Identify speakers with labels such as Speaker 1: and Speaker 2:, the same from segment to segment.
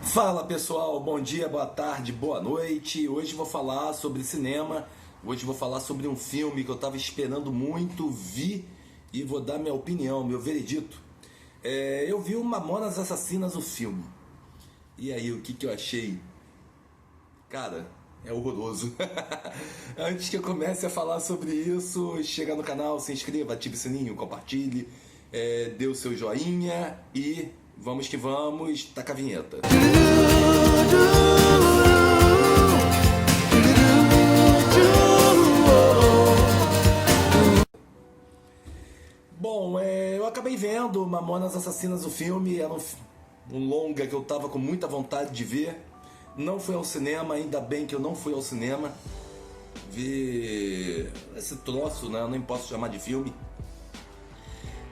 Speaker 1: Fala pessoal, bom dia, boa tarde, boa noite. Hoje vou falar sobre cinema. Hoje vou falar sobre um filme que eu estava esperando muito, vi e vou dar minha opinião, meu veredito. Eu vi o Mamonas Assassinas, o filme. E aí, o que eu achei? Cara, é horroroso. Antes que eu comece a falar sobre isso, chega no canal, se inscreva, ative o sininho, compartilhe, dê o seu joinha e vamos que vamos, taca a vinheta. Bom, eu acabei vendo Mamonas Assassinas, o filme, era um longa que eu tava com muita vontade de ver. Não fui ao cinema, ainda bem que eu não fui ao cinema ver esse troço, né? Eu nem posso chamar de filme.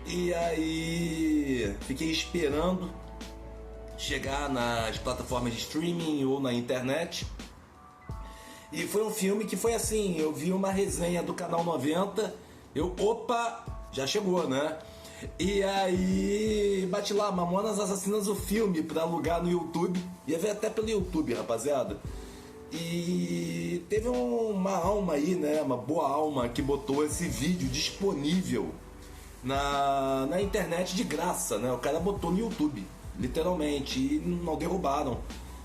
Speaker 1: E aí fiquei esperando chegar nas plataformas de streaming ou na internet. E foi um filme que foi assim, eu vi uma resenha do Canal 90, opa, já chegou, né? E aí bati lá, Mamonas Assassinas, o filme, pra alugar no YouTube. Ia ver até pelo YouTube, rapaziada. E teve uma alma aí, né? Uma boa alma que botou esse vídeo disponível na internet de graça, né? O cara botou no YouTube, literalmente, e não derrubaram.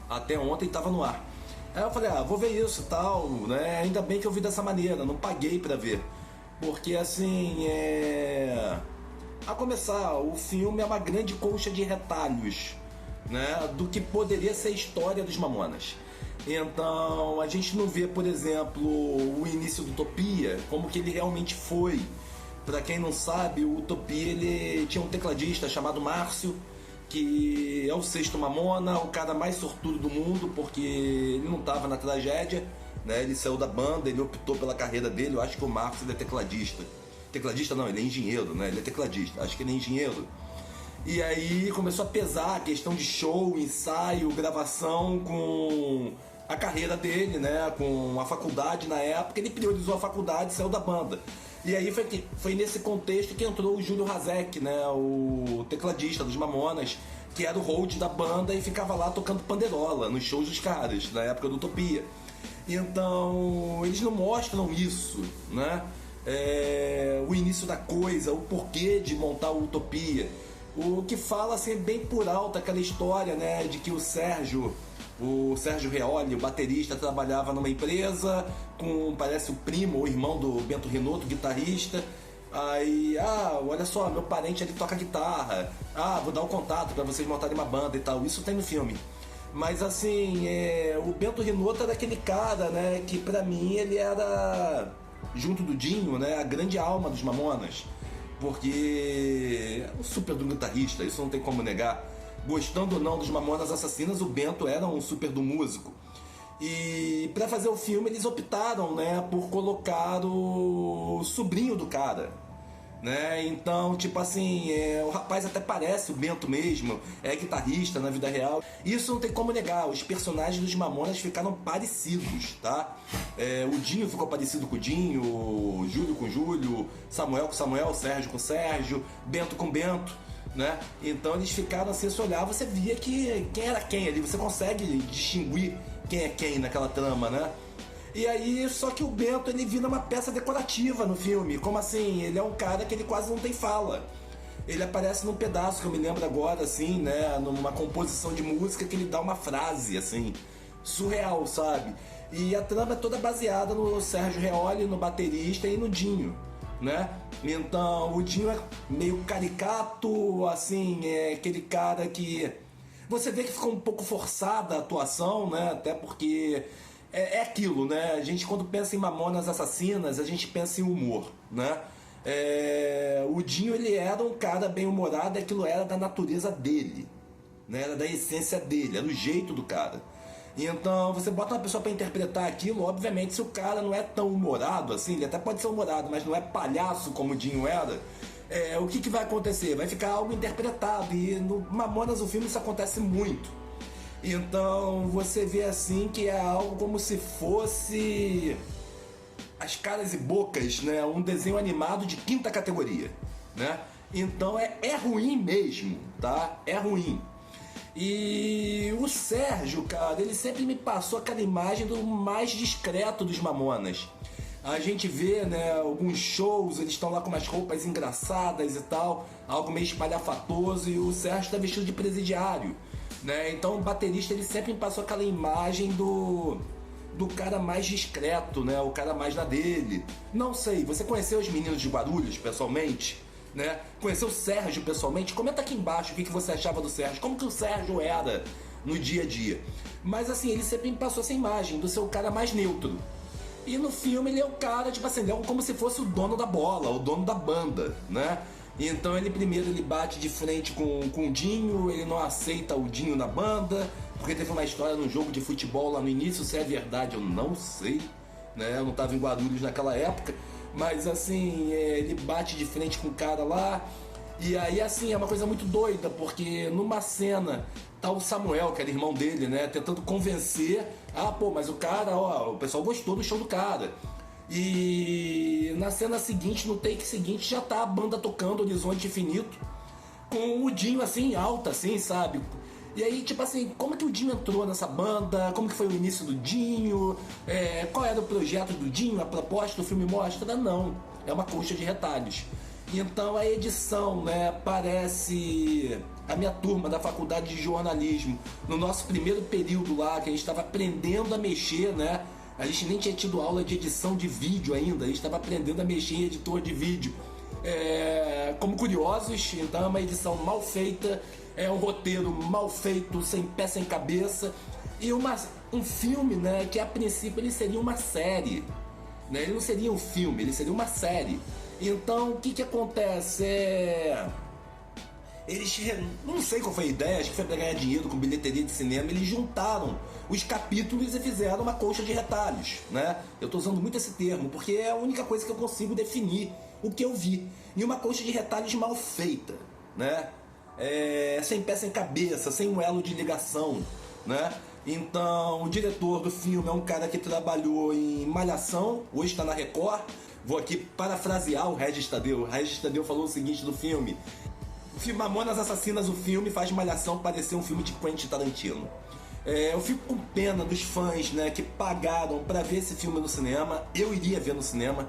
Speaker 1: Até ontem tava no ar. Aí eu falei, vou ver isso e tal, né? Ainda bem que eu vi dessa maneira, não paguei pra ver. Porque assim, a começar, o filme é uma grande colcha de retalhos, né, do que poderia ser a história dos Mamonas. Então, a gente não vê, por exemplo, o início do Utopia, como que ele realmente foi. Pra quem não sabe, o Utopia, ele tinha um tecladista chamado Márcio, que é o sexto Mamona, o cara mais sortudo do mundo, porque ele não tava na tragédia, né? Ele saiu da banda, ele optou pela carreira dele. Eu acho que o Márcio ele é tecladista. Tecladista não, ele é engenheiro, né? Ele é tecladista, acho que ele é engenheiro. E aí começou a pesar a questão de show, ensaio, gravação com a carreira dele, né? Com a faculdade na época, ele priorizou a faculdade e saiu da banda. E aí foi nesse contexto que entrou o Júlio Hazek, né? O tecladista dos Mamonas, que era o hold da banda e ficava lá tocando panderola nos shows dos caras, na época do Utopia. Então, eles não mostram isso, né? O início da coisa, o porquê de montar o Utopia. O que fala assim bem por alto aquela história, né, de que o Sérgio Reoli, o baterista, trabalhava numa empresa com, parece, o primo ou irmão do Bento Rinotto, guitarrista. Aí, olha só, meu parente ali toca guitarra. Vou dar o contato para vocês montarem uma banda e tal. Isso tem no filme. Mas assim, o Bento Rinotto era aquele cara, né, que pra mim ele era, junto do Dinho, né, a grande alma dos Mamonas. Porque é um super do guitarrista, isso não tem como negar. Gostando ou não dos Mamonas Assassinas, o Bento era um super do músico. E pra fazer o filme eles optaram, né, por colocar o sobrinho do cara, né? Então, tipo assim, o rapaz até parece o Bento mesmo, é guitarrista na vida real. Isso não tem como negar, os personagens dos Mamonas ficaram parecidos, tá? O Dinho ficou parecido com o Dinho, o Júlio com o Júlio, Samuel com o Samuel, Sérgio com o Sérgio, Bento com o Bento, né? Então eles ficaram assim, se olhar, você via que quem era quem ali, você consegue distinguir quem é quem naquela trama, né? E aí, só que o Bento, ele vira uma peça decorativa no filme. Como assim? Ele é um cara que ele quase não tem fala. Ele aparece num pedaço que eu me lembro agora, assim, né? Numa composição de música que ele dá uma frase, assim, surreal, sabe? E a trama é toda baseada no Sérgio Reoli, no baterista e no Dinho, né? Então, o Dinho é meio caricato, assim, é aquele cara que... Você vê que ficou um pouco forçada a atuação, né? Até porque... É aquilo, né? A gente, quando pensa em Mamonas Assassinas, a gente pensa em humor, né? O Dinho, ele era um cara bem humorado, e aquilo era da natureza dele, né? Era da essência dele, era o jeito do cara. E então, você bota uma pessoa pra interpretar aquilo, obviamente, se o cara não é tão humorado assim, ele até pode ser humorado, mas não é palhaço como o Dinho era, o que vai acontecer? Vai ficar algo interpretado, e no Mamonas, o filme, isso acontece muito. Então você vê assim que é algo como se fosse As Caras e Bocas, né? Um desenho animado de quinta categoria, né? Então é ruim mesmo, tá? É ruim. E o Sérgio, cara, ele sempre me passou aquela imagem do mais discreto dos Mamonas. A gente vê, né, alguns shows, eles estão lá com umas roupas engraçadas e tal, algo meio espalhafatoso, e o Sérgio tá vestido de presidiário, né? Então o baterista, ele sempre me passou aquela imagem do cara mais discreto, né? O cara mais na dele. Não sei, você conheceu os meninos de Guarulhos pessoalmente? Né? Conheceu o Sérgio pessoalmente? Comenta aqui embaixo o que você achava do Sérgio, como que o Sérgio era no dia a dia. Mas assim, ele sempre me passou essa imagem do ser o cara mais neutro. E no filme ele é o cara, tipo assim, ele é como se fosse o dono da bola, o dono da banda, né? Então ele primeiro ele bate de frente com o Dinho, ele não aceita o Dinho na banda, porque teve uma história num jogo de futebol lá no início, se é verdade eu não sei, né? Eu não tava em Guarulhos naquela época. Mas assim, ele bate de frente com o cara lá. E aí assim, é uma coisa muito doida, porque numa cena tá o Samuel, que era irmão dele, né, tentando convencer. Ah, pô, mas o cara, ó, o pessoal gostou do show do cara. E na cena seguinte, no take seguinte, já tá a banda tocando Horizonte Infinito, com o Dinho assim, alta assim, sabe? E aí, tipo assim, como que o Dinho entrou nessa banda? Como que foi o início do Dinho? Qual era o projeto do Dinho? A proposta do filme mostra? Não, é uma colcha de retalhos. Então a edição, né, parece a minha turma da faculdade de jornalismo, no nosso primeiro período lá, que a gente estava aprendendo a mexer, né? A gente nem tinha tido aula de edição de vídeo ainda, a gente estava aprendendo a mexer em editor de vídeo. Como Curiosos, então é uma edição mal feita, é um roteiro mal feito, sem pé, sem cabeça, e um filme, né, que a princípio ele seria uma série, né? Ele não seria um filme, ele seria uma série. Então o que acontece? Eles, não sei qual foi a ideia, acho que foi para ganhar dinheiro com bilheteria de cinema, eles juntaram os capítulos e fizeram uma colcha de retalhos, né? Eu tô usando muito esse termo, porque é a única coisa que eu consigo definir o que eu vi. E uma colcha de retalhos mal feita, né? Sem pé, sem cabeça, sem um elo de ligação, né? Então, o diretor do filme é um cara que trabalhou em Malhação, hoje está na Record. Vou aqui parafrasear o Regis Tadeu. O Regis Tadeu falou o seguinte do filme: o filme Mamonas Assassinas, o filme faz Malhação parecer um filme de Quentin Tarantino. Eu fico com pena dos fãs, né, que pagaram para ver esse filme no cinema. Eu iria ver no cinema,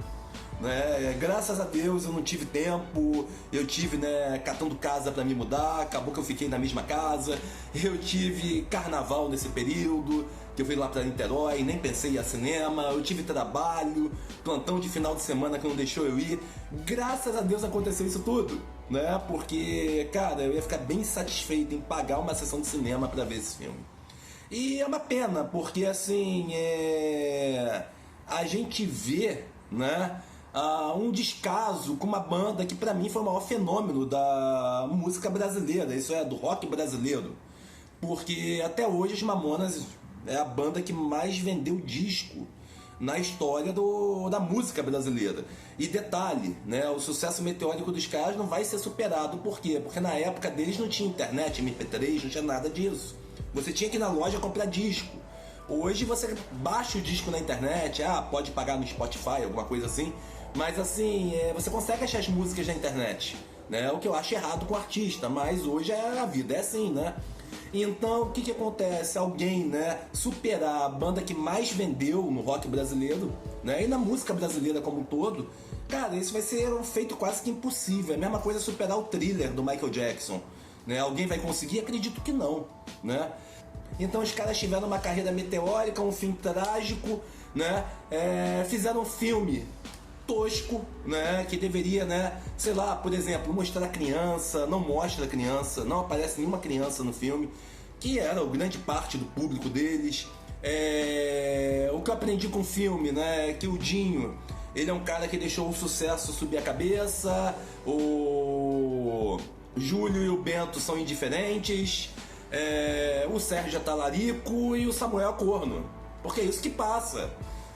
Speaker 1: né? Graças a Deus eu não tive tempo. Eu tive, né, catando casa para me mudar. Acabou que eu fiquei na mesma casa. Eu tive carnaval nesse período, que eu fui lá para Niterói, nem pensei em ir a cinema. Eu tive trabalho, plantão de final de semana que não deixou eu ir. Graças a Deus aconteceu isso tudo, né? Porque, cara, eu ia ficar bem satisfeito em pagar uma sessão de cinema para ver esse filme. E é uma pena, porque assim, a gente vê, né, um descaso com uma banda que pra mim foi o maior fenômeno da música brasileira, isso é, do rock brasileiro. Porque até hoje os Mamonas é a banda que mais vendeu disco na história da música brasileira. E detalhe, né, o sucesso meteórico dos caras não vai ser superado. Por quê? Porque na época deles não tinha internet, MP3, não tinha nada disso. Você tinha que ir na loja comprar disco. Hoje você baixa o disco na internet, pode pagar no Spotify, alguma coisa assim. Mas assim, você consegue achar as músicas na internet, né? O que eu acho errado com o artista, mas hoje a vida é assim, né? Então, o que acontece? Alguém, né, superar a banda que mais vendeu no rock brasileiro, né, e na música brasileira como um todo, cara, isso vai ser um feito quase que impossível. É a mesma coisa superar o Thriller do Michael Jackson, né? Alguém vai conseguir? Acredito que não, né? Então os caras tiveram uma carreira meteórica, um fim trágico, né? Fizeram um filme tosco, né, que deveria, né, sei lá, por exemplo, mostrar a criança, não mostra a criança, não aparece nenhuma criança no filme, que era a grande parte do público deles. O que eu aprendi com o filme, né, é que o Dinho, ele é um cara que deixou o sucesso subir a cabeça, o Júlio e o Bento são indiferentes, o Sérgio é talarico e o Samuel é corno, porque é isso que passa.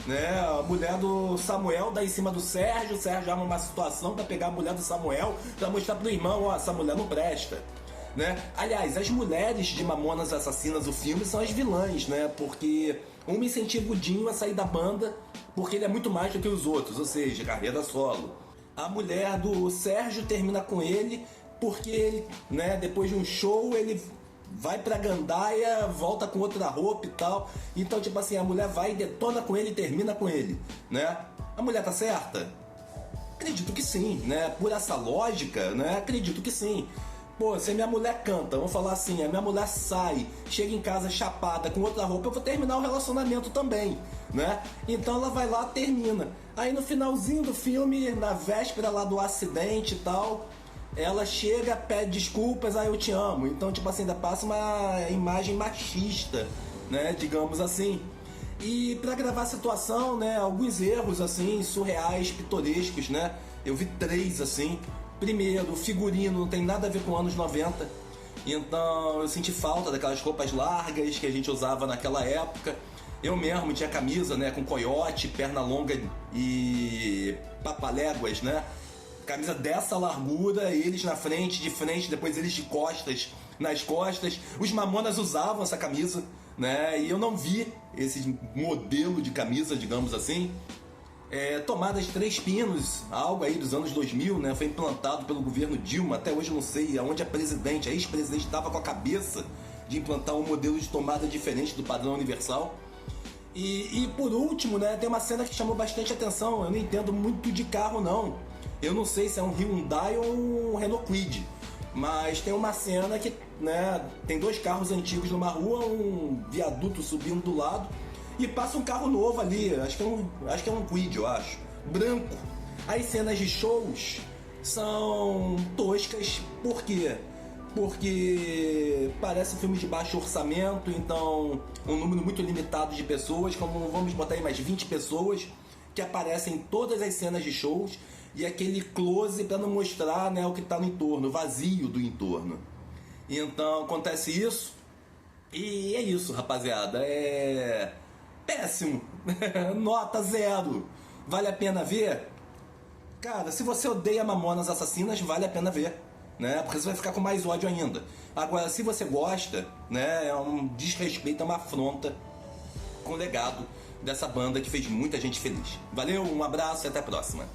Speaker 1: Né? A mulher do Samuel dá em cima do Sérgio, o Sérgio arma uma situação pra pegar a mulher do Samuel pra mostrar pro irmão, essa mulher não presta, né? Aliás, as mulheres de Mamonas Assassinas, o filme, são as vilãs, né? Porque uma incentiva o Dinho a sair da banda porque ele é muito mais do que os outros, ou seja, carreira solo. A mulher do Sérgio termina com ele porque ele, né, depois de um show, ele vai pra gandaia, volta com outra roupa e tal. Então, tipo assim, a mulher vai, detona com ele e termina com ele, né? A mulher tá certa? Acredito que sim, né? Por essa lógica, né? Acredito que sim. Pô, se a minha mulher canta, vamos falar assim, a minha mulher sai, chega em casa chapada com outra roupa, eu vou terminar o relacionamento também, né? Então ela vai lá, termina. Aí no finalzinho do filme, na véspera lá do acidente e tal, ela chega, pede desculpas, eu te amo. Então, tipo assim, ainda passa uma imagem machista, né? Digamos assim. E pra gravar a situação, né, alguns erros, assim, surreais, pitorescos, né? Eu vi 3, assim. Primeiro, o figurino não tem nada a ver com anos 90. Então eu senti falta daquelas roupas largas que a gente usava naquela época. Eu mesmo tinha camisa, né, com coiote, perna longa e papaléguas, né? Camisa dessa largura, eles na frente, de frente, depois eles de costas, nas costas. Os Mamonas usavam essa camisa, né? E eu não vi esse modelo de camisa, digamos assim. Tomada de 3 pinos, algo aí dos anos 2000, né? Foi implantado pelo governo Dilma. Até hoje eu não sei aonde a ex-presidente estava com a cabeça de implantar um modelo de tomada diferente do padrão universal. E por último, né, tem uma cena que chamou bastante atenção. Eu não entendo muito de carro, não. Eu não sei se é um Hyundai ou um Renault Kwid. Mas tem uma cena que, né, tem 2 carros antigos numa rua, um viaduto subindo do lado, e passa um carro novo ali, acho que é um Kwid, eu acho, branco. As cenas de shows são toscas, por quê? Porque parece filme de baixo orçamento, então um número muito limitado de pessoas, como vamos botar aí mais 20 pessoas, que aparecem em todas as cenas de shows, e aquele close para não mostrar, né, o que está no entorno, o vazio do entorno. Então acontece isso, e é isso, rapaziada, péssimo. Nota 0. Vale a pena ver? Cara, se você odeia Mamonas Assassinas, vale a pena ver, né? Porque você vai ficar com mais ódio ainda. Agora, se você gosta, né, é um desrespeito, é uma afronta com o legado dessa banda que fez muita gente feliz. Valeu, um abraço e até a próxima.